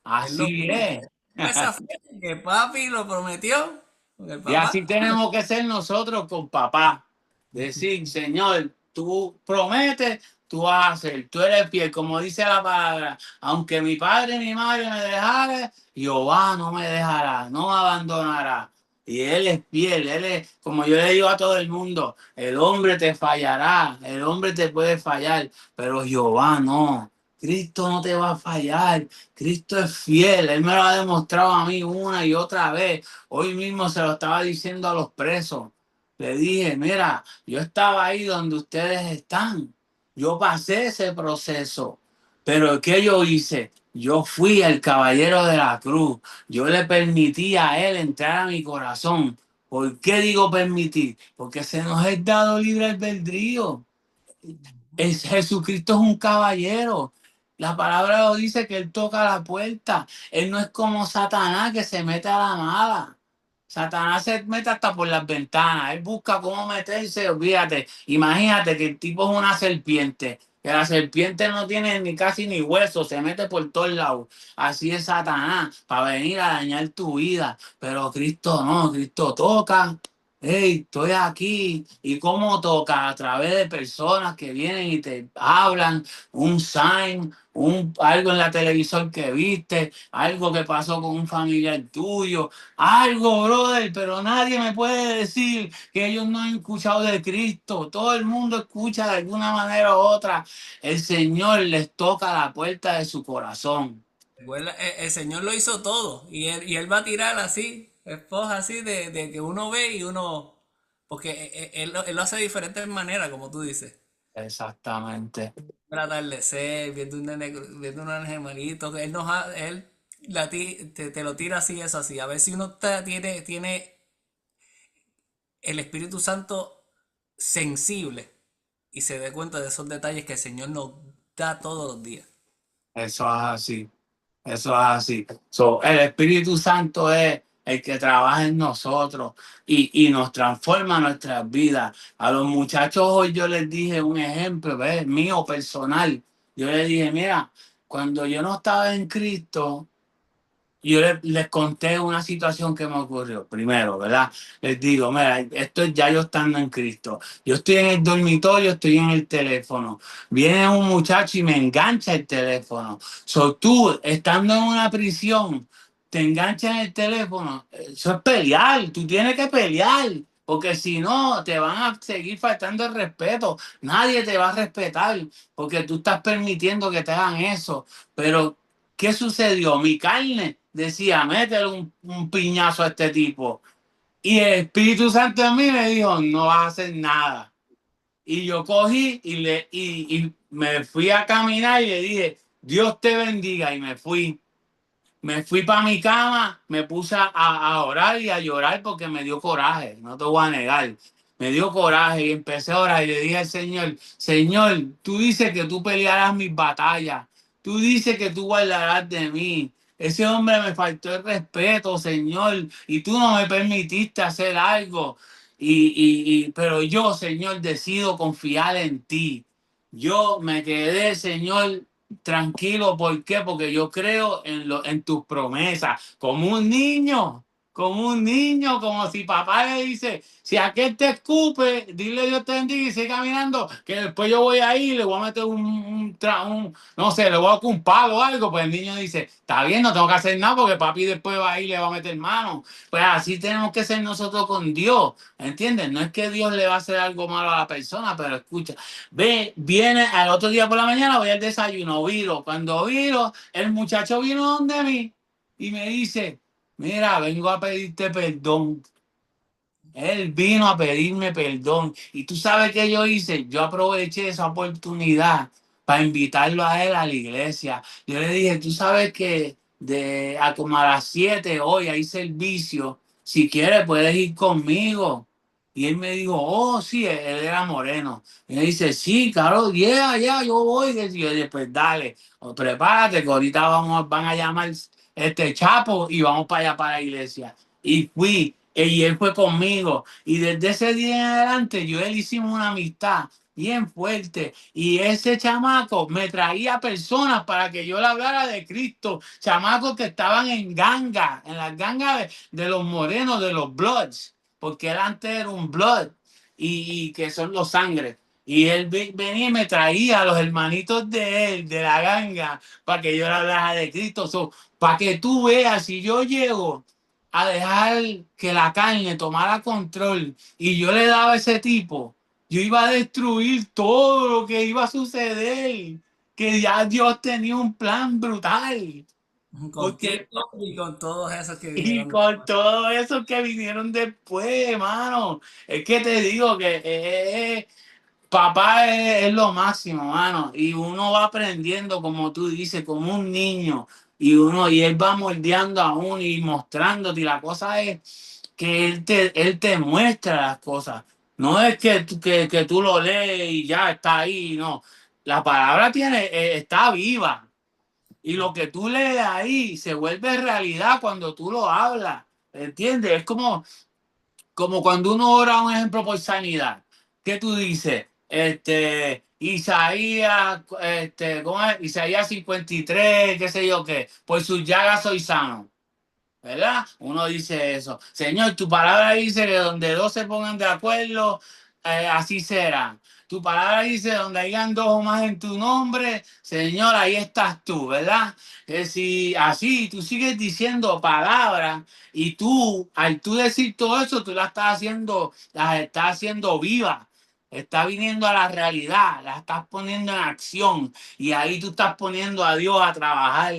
él lo Así cree. es. Esa fe que papi lo prometió con el Y papá. así tenemos que ser nosotros con papá. Decir, Señor, tú prometes, tú vas a hacer, tú eres fiel, como dice la palabra. Aunque mi padre y mi madre me dejaren, Jehová no me dejará, no me abandonará. Y Él es fiel, Él es, como yo le digo a todo el mundo, el hombre te fallará, el hombre te puede fallar, pero Jehová no. Cristo no te va a fallar, Cristo es fiel, Él me lo ha demostrado a mí una y otra vez. Hoy mismo se lo estaba diciendo a los presos. Le dije, mira, yo estaba ahí donde ustedes están. Yo pasé ese proceso. Pero ¿qué yo hice? Yo fui el caballero de la cruz. Yo le permití a él entrar a mi corazón. ¿Por qué digo permitir? Porque se nos es dado libre albedrío. Jesucristo es un caballero. La palabra lo dice que él toca la puerta. Él no es como Satanás que se mete a la mala. Satanás se mete hasta por las ventanas. Él busca cómo meterse. Olvídate. Imagínate que el tipo es una serpiente. Que la serpiente no tiene ni casi ni hueso. Se mete por todos lados. Así es Satanás. Para venir a dañar tu vida. Pero Cristo no. Cristo toca. Hey, estoy aquí. ¿Y cómo toca? A través de personas que vienen y te hablan, un sign, algo en la televisión que viste, algo que pasó con un familiar tuyo, algo, brother, pero nadie me puede decir que ellos no han escuchado de Cristo. Todo el mundo escucha de alguna manera u otra. El Señor les toca la puerta de su corazón. Recuerda, el Señor lo hizo todo y él va a tirar así, esposa así de que uno ve y uno, porque él lo hace de diferentes maneras, como tú dices. Exactamente. El atardecer, viendo un nene, viendo unos hermanitos, él te lo tira así, es así. A ver si uno tiene el Espíritu Santo sensible y se dé cuenta de esos detalles que el Señor nos da todos los días. Eso es así. Eso es así. So, el Espíritu Santo es el que trabaja en nosotros y nos transforma nuestras vidas. A los muchachos hoy yo les dije un ejemplo, ¿ves? Mío personal. Yo les dije, mira, cuando yo no estaba en Cristo, les conté una situación que me ocurrió. Primero, ¿verdad? Les digo, mira, esto es ya yo estando en Cristo. Yo estoy en el dormitorio, estoy en el teléfono. Viene un muchacho y me engancha el teléfono. So, tú, estando en una prisión, te enganchas en el teléfono. Eso es pelear. Tú tienes que pelear. Porque si no, te van a seguir faltando el respeto. Nadie te va a respetar porque tú estás permitiendo que te hagan eso. Pero ¿qué sucedió? Mi carne decía, métele un piñazo a este tipo. Y el Espíritu Santo en mí me dijo, no vas a hacer nada. Y yo cogí y me fui a caminar y le dije, Dios te bendiga. Y me fui. Me fui para mi cama, me puse a orar y a llorar porque me dio coraje, no te voy a negar. Me dio coraje y empecé a orar y le dije al Señor, Señor, tú dices que tú pelearás mis batallas, tú dices que tú guardarás de mí. Ese hombre me faltó el respeto, Señor, y tú no me permitiste hacer algo. Pero yo, Señor, decido confiar en ti. Yo me quedé, Señor, tranquilo. ¿Por qué? Porque yo creo en tus promesas, como un niño, como si papá le dice, si aquel te escupe, dile Dios te bendiga y sigue caminando, que después yo voy ahí y le voy a meter no sé, le voy a dar un palo o algo, pues el niño dice, está bien, no tengo que hacer nada porque papi después va ahí y le va a meter mano. Pues así tenemos que ser nosotros con Dios, ¿entiendes? No es que Dios le va a hacer algo malo a la persona, pero escucha, viene al otro día por la mañana, voy al desayuno, viro. Cuando viro, el muchacho vino donde mí y me dice, mira, vengo a pedirte perdón. Él vino a pedirme perdón. Y tú sabes qué yo hice. Yo aproveché esa oportunidad para invitarlo a él a la iglesia. Yo le dije, tú sabes que a como a las 7 hoy hay servicio. Si quieres, puedes ir conmigo. Y él me dijo, oh, sí, él era moreno. Y me dice, sí, claro, yo voy. Y yo dije, pues dale, prepárate, que ahorita van a llamar este Chapo y vamos para allá, para la iglesia. Y fui, y él fue conmigo. Y desde ese día en adelante, yo y él hicimos una amistad bien fuerte. Y ese chamaco me traía personas para que yo le hablara de Cristo. Chamacos que estaban en ganga, en las gangas de los morenos, de los Bloods, porque él antes era un Blood y que son los sangres. Y él venía y me traía a los hermanitos de él, de la ganga, para que yo le hablara de Cristo. So, para que tú veas, si yo llego a dejar que la carne tomara control y yo le daba a ese tipo, yo iba a destruir todo lo que iba a suceder, que ya Dios tenía un plan brutal. Con Porque, TikTok y con todos esos que y vinieron con después. todo eso que vinieron después, hermano, es que te digo que papá es lo máximo, mano. Y uno va aprendiendo, como tú dices, como un niño. Y él va moldeando a uno y mostrándote. Y la cosa es que él te muestra las cosas. No es que tú lo lees y ya está ahí, no. La palabra está viva. Y lo que tú lees ahí se vuelve realidad cuando tú lo hablas. ¿Entiendes? Es como cuando uno ora, un ejemplo, por sanidad. ¿Qué tú dices? Isaías, ¿cómo es? Isaías 53, qué sé yo qué. Por sus llagas soy sano. ¿Verdad? Uno dice eso. Señor, tu palabra dice que donde dos se pongan de acuerdo, así será. Tu palabra dice donde hayan dos o más en tu nombre, Señor, ahí estás tú, ¿verdad? Que si así tú sigues diciendo palabras y tú, al tú decir todo eso, tú las estás haciendo viva. Está viniendo a la realidad, la estás poniendo en acción y ahí tú estás poniendo a Dios a trabajar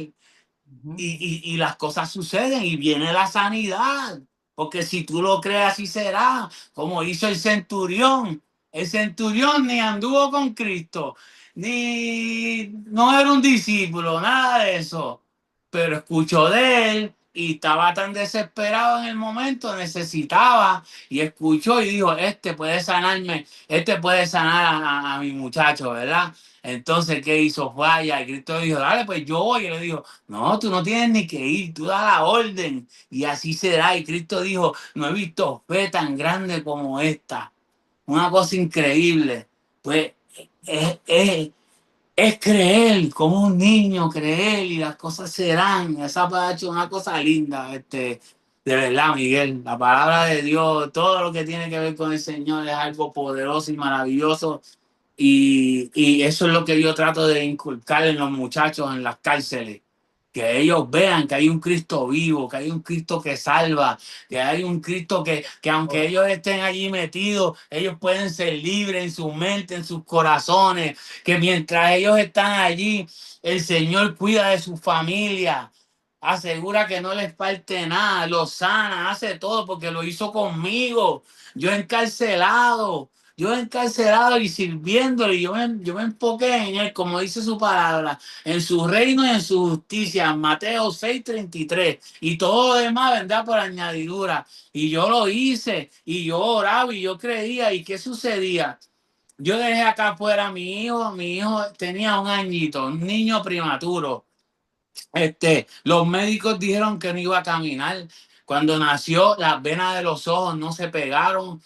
Ujú, y las cosas suceden y viene la sanidad. Porque si tú lo crees, así será. Como hizo el centurión. El centurión ni anduvo con Cristo, ni no era un discípulo, nada de eso. Pero escuchó de él y estaba tan desesperado en el momento, necesitaba y escuchó y dijo, este puede sanarme, este puede sanar a mi muchacho, ¿verdad? Entonces, ¿qué hizo? Fue allá y Cristo dijo, dale, pues yo voy. Y le dijo, no, tú no tienes ni que ir, tú da la orden y así será. Y Cristo dijo, no he visto fe tan grande como esta. Una cosa increíble. Pues es, es, es creer, como un niño, creer y las cosas serán. Esa ha hecho una cosa linda, de verdad, Miguel. La palabra de Dios, todo lo que tiene que ver con el Señor es algo poderoso y maravilloso y eso es lo que yo trato de inculcar en los muchachos en las cárceles. Que ellos vean que hay un Cristo vivo, que hay un Cristo que salva, que hay un Cristo que aunque ellos estén allí metidos, ellos pueden ser libres en su mente, en sus corazones, que mientras ellos están allí, el Señor cuida de su familia, asegura que no les falte nada, los sana, hace todo porque lo hizo conmigo. Yo encarcelado. Yo encarcelado y sirviéndole, yo me enfoqué en él, como dice su palabra, en su reino y en su justicia, Mateo 6:33, y todo lo demás vendrá por añadidura. Y yo lo hice, y yo oraba, y yo creía, ¿y qué sucedía? Yo dejé acá afuera a mi hijo tenía un añito, un niño prematuro. Los médicos dijeron que no iba a caminar. Cuando nació, las venas de los ojos no se pegaron.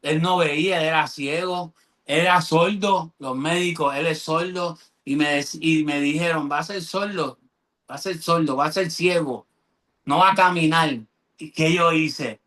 Él no veía, él era ciego, era sordo. Los médicos, él es sordo. Y me dijeron, va a ser sordo, va a ser sordo, va a ser ciego, no va a caminar. ¿Y qué yo hice?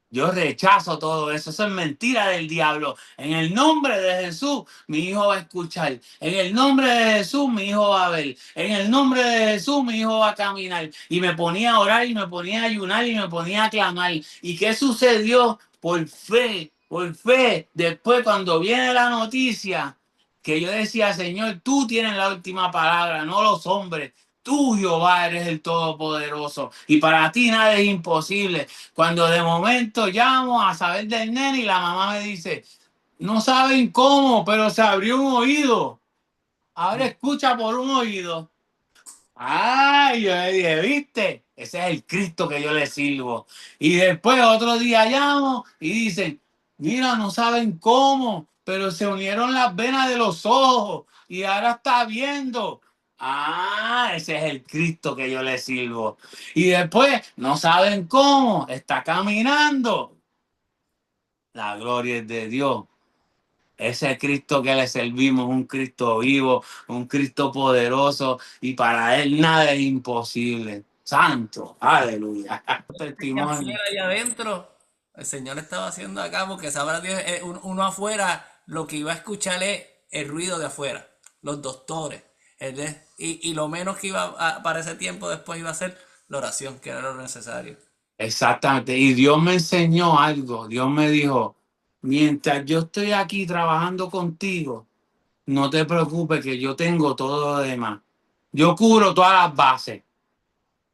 Yo rechazo todo eso. Eso es mentira del diablo. En el nombre de Jesús, mi hijo va a escuchar. En el nombre de Jesús, mi hijo va a ver. En el nombre de Jesús, mi hijo va a caminar. Y me ponía a orar y me ponía a ayunar y me ponía a clamar. ¿Y qué sucedió? Por fe, por fe. Después, cuando viene la noticia, que yo decía, Señor, tú tienes la última palabra, no los hombres. Tú, Jehová, eres el Todopoderoso. Y para ti nada es imposible. Cuando de momento llamo a saber del nene y la mamá me dice, no saben cómo, pero se abrió un oído. Ahora escucha por un oído. Ay, yo le dije, ¿viste? Ese es el Cristo que yo le sirvo. Y después otro día llamo y dicen, mira, no saben cómo, pero se unieron las venas de los ojos y ahora está viendo. Ah, ese es el Cristo que yo le sirvo. Y después, no saben cómo, está caminando. La gloria es de Dios. Ese Cristo que le servimos, un Cristo vivo, un Cristo poderoso, y para Él nada es imposible. Santo, aleluya. allá Testimonio. afuera, allá adentro, el Señor estaba haciendo acá porque sabrá Dios, uno afuera lo que iba a escuchar es el ruido de afuera, los doctores, y lo menos que iba para ese tiempo después iba a ser la oración, que era lo necesario. Exactamente. Y Dios me enseñó algo. Dios me dijo, mientras yo estoy aquí trabajando contigo, no te preocupes que yo tengo todo lo demás. Yo cubro todas las bases.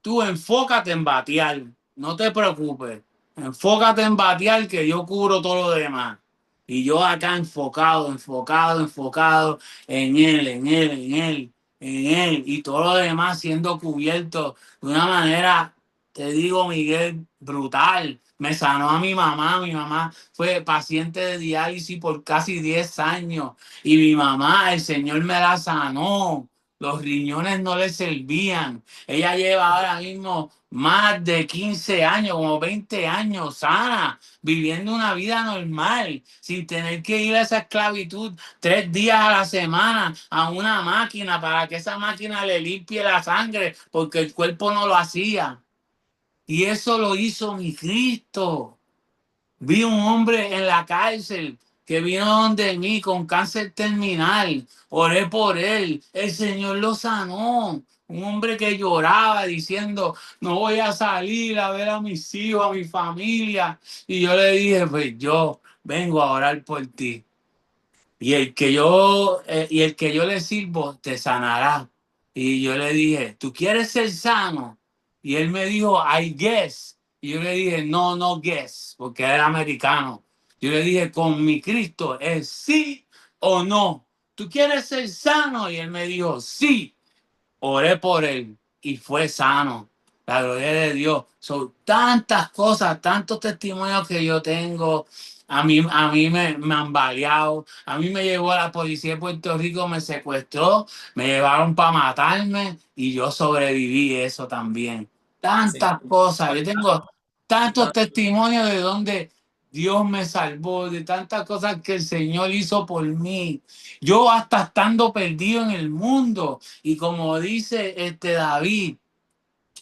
Tú enfócate en batear, no te preocupes. Enfócate en batear que yo cubro todo lo demás. Y yo acá enfocado, enfocado, enfocado en él, en él, en él, en él. Y todo lo demás siendo cubierto de una manera, te digo, Miguel, brutal. Me sanó a mi mamá. Mi mamá fue paciente de diálisis por casi 10 años. Y mi mamá, el Señor me la sanó. Los riñones no le servían. Ella lleva ahora mismo más de 15 años, como 20 años sana, viviendo una vida normal, sin tener que ir a esa esclavitud 3 días a la semana a una máquina para que esa máquina le limpie la sangre, porque el cuerpo no lo hacía. Y eso lo hizo mi Cristo. Vi un hombre en la cárcel que vino donde mí con cáncer terminal. Oré por él. El Señor lo sanó. Un hombre que lloraba diciendo, no voy a salir a ver a mis hijos, a mi familia. Y yo le dije, pues yo vengo a orar por ti. Y el que yo le sirvo te sanará. Y yo le dije, ¿tú quieres ser sano? Y él me dijo, I guess. Y yo le dije, no, no guess, porque era americano. Yo le dije, con mi Cristo es sí o no. ¿Tú quieres ser sano? Y él me dijo, sí. Oré por él y fue sano. La gloria de Dios. Son tantas cosas, tantos testimonios que yo tengo. A mí me han baleado. A mí me llevó a la policía de Puerto Rico, me secuestró, me llevaron para matarme y yo sobreviví eso también. Sí. Tantas cosas. Yo tengo tantos Cuéntame. testimonios de donde Dios me salvó, de tantas cosas que el Señor hizo por mí. Yo hasta estando perdido en el mundo. Y como dice David,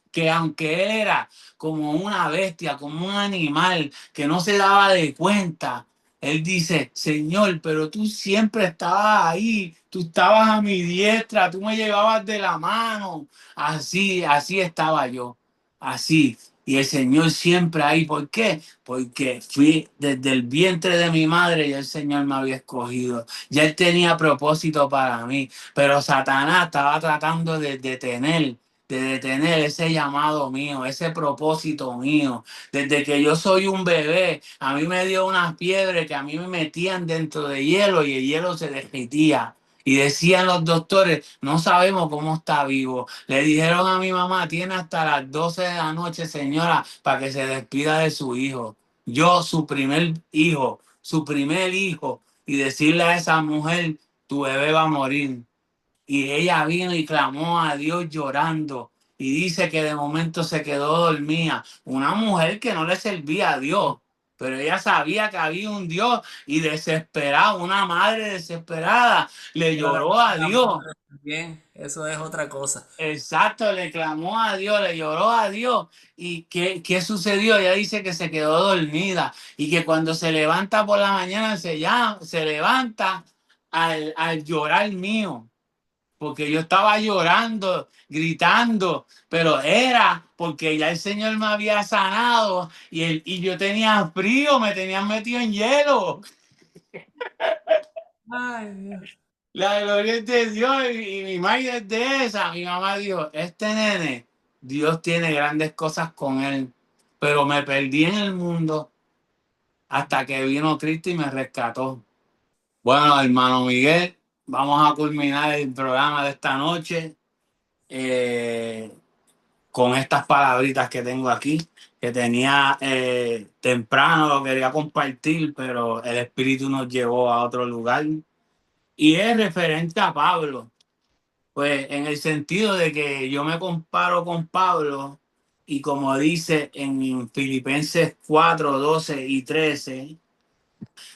que aunque él era como una bestia, como un animal que no se daba de cuenta, él dice, Señor, pero tú siempre estabas ahí, tú estabas a mi diestra, tú me llevabas de la mano. Así, así estaba yo, así. Y el Señor siempre ahí. ¿Por qué? Porque fui desde el vientre de mi madre y el Señor me había escogido. Ya Él tenía propósito para mí, pero Satanás estaba tratando de detener ese llamado mío, ese propósito mío. Desde que yo soy un bebé, a mí me dio unas piedras que a mí me metían dentro de hielo y el hielo se derritía. Y decían los doctores, no sabemos cómo está vivo. Le dijeron a mi mamá, tiene hasta las 12 de la noche, señora, para que se despida de su hijo. Yo, su primer hijo, y decirle a esa mujer, tu bebé va a morir. Y ella vino y clamó a Dios llorando. Y dice que de momento se quedó dormida. Una mujer que no le servía a Dios. Pero ella sabía que había un Dios y desesperada, una madre desesperada, le Y ahora lloró a la Dios. madre también, eso es otra cosa. Exacto, le clamó a Dios, le lloró a Dios. ¿Y qué sucedió? Ella dice que se quedó dormida y que cuando se levanta por la mañana se levanta al llorar mío, porque yo estaba llorando, gritando, pero era porque ya el Señor me había sanado y yo tenía frío, me tenían metido en hielo. Ay, Dios. La gloria es de Dios y mi madre es de esa. Mi mamá dijo, este nene, Dios tiene grandes cosas con él, pero me perdí en el mundo hasta que vino Cristo y me rescató. Bueno, hermano Miguel, vamos a culminar el programa de esta noche. Eh, con estas palabritas que tengo aquí, que tenía temprano, lo quería compartir, pero el Espíritu nos llevó a otro lugar. Y es referente a Pablo, pues en el sentido de que yo me comparo con Pablo y como dice en Filipenses 4:12 y 13.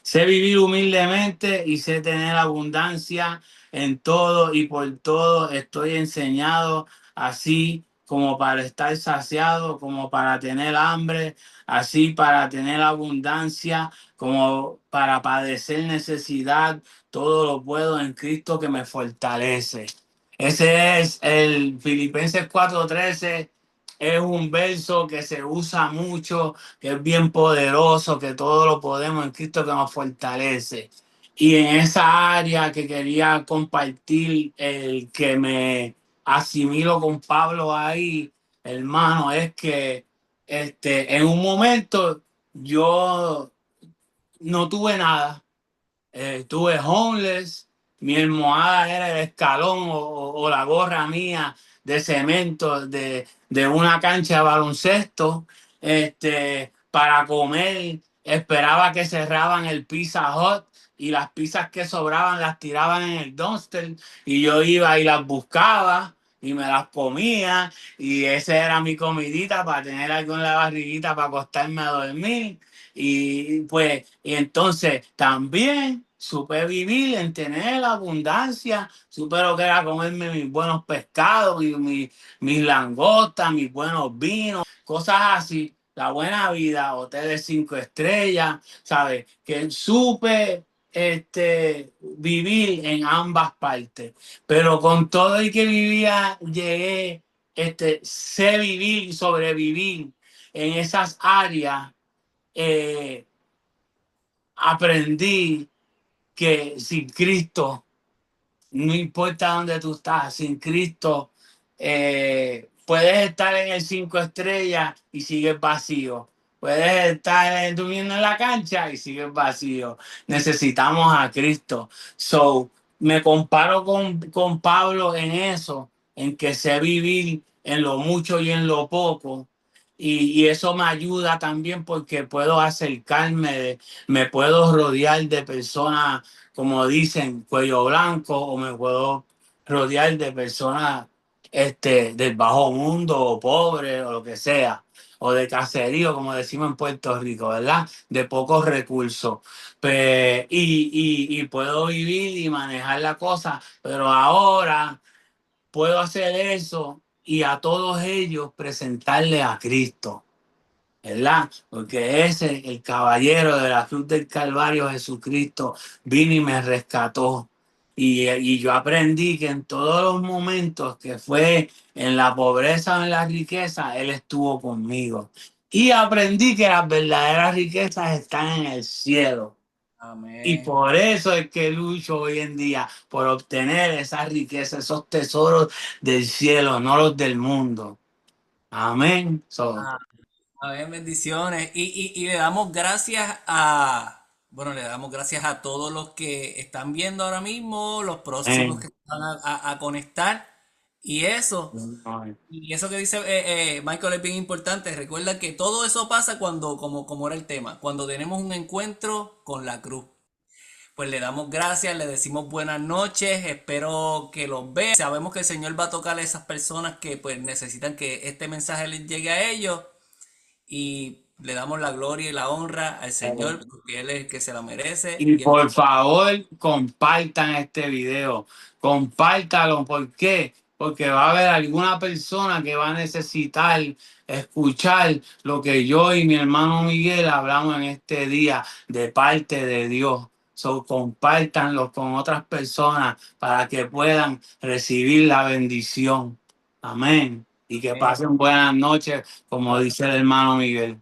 Sé vivir humildemente y sé tener abundancia en todo y por todo estoy enseñado, así como para estar saciado, como para tener hambre, así para tener abundancia, como para padecer necesidad. Todo lo puedo en Cristo que me fortalece. Ese es el Filipenses 4:13 es un verso que se usa mucho, que es bien poderoso, que todo lo podemos en Cristo que nos fortalece. Y en esa área que quería compartir, el que me asimilo con Pablo ahí, hermano, es que en un momento yo no tuve nada. Estuve homeless, mi almohada era el escalón o la gorra mía de cemento de una cancha de baloncesto. Para comer, esperaba que cerraban el Pizza Hut y las pizzas que sobraban las tiraban en el dumpster y yo iba y las buscaba y me las comía y esa era mi comidita para tener algo en la barriguita para acostarme a dormir. Y pues, y entonces también supe vivir en tener la abundancia, supe lo que era comerme mis buenos pescados, mis langostas, mis buenos vinos, cosas así, la buena vida, hoteles 5 estrellas, ¿sabes? Que supe vivir en ambas partes, pero con todo el que vivía, llegué, sé vivir y sobrevivir en esas áreas. eh, Aprendí que sin Cristo, no importa dónde tú estás, sin Cristo, puedes estar en el 5 estrellas y sigues vacío. Puedes estar durmiendo en la cancha y sigues vacío. Necesitamos a Cristo. So, me comparo con Pablo en eso, en que sé vivir en lo mucho y en lo poco. Y eso me ayuda también porque puedo acercarme, me puedo rodear de personas como dicen, cuello blanco, o me puedo rodear de personas del bajo mundo, o pobre, o lo que sea, o de caserío, como decimos en Puerto Rico, ¿verdad? De pocos recursos. Y puedo vivir y manejar la cosa, pero ahora puedo hacer eso y a todos ellos presentarle a Cristo. ¿Verdad? Porque ese, el caballero de la cruz del Calvario, Jesucristo, vino y me rescató. Y yo aprendí que en todos los momentos que fue en la pobreza o en la riqueza, Él estuvo conmigo. Y aprendí que las verdaderas riquezas están en el cielo. Y Amén. por eso es que lucho hoy en día, por obtener esa riqueza, esos tesoros del cielo, no los del mundo. Amén. So, Amén, bendiciones. Y le damos gracias bueno, le damos gracias a todos los que están viendo ahora mismo, los próximos que amén. se van a conectar. Y eso, y eso que dice Michael es bien importante. Recuerda que todo eso pasa cuando, como era el tema, cuando tenemos un encuentro con la cruz. Pues le damos gracias, le decimos buenas noches, espero que los vean. Sabemos que el Señor va a tocar a esas personas que pues necesitan que este mensaje les llegue a ellos y le damos la gloria y la honra al Señor porque Él es el que se la merece. Y Y Él... por favor, compartan este video. Compártalo. ¿Por qué? Porque va a haber alguna persona que va a necesitar escuchar lo que yo y mi hermano Miguel hablamos en este día de parte de Dios. So, compártanlo con otras personas para que puedan recibir la bendición. Amén. Y que pasen buenas noches, como dice el hermano Miguel.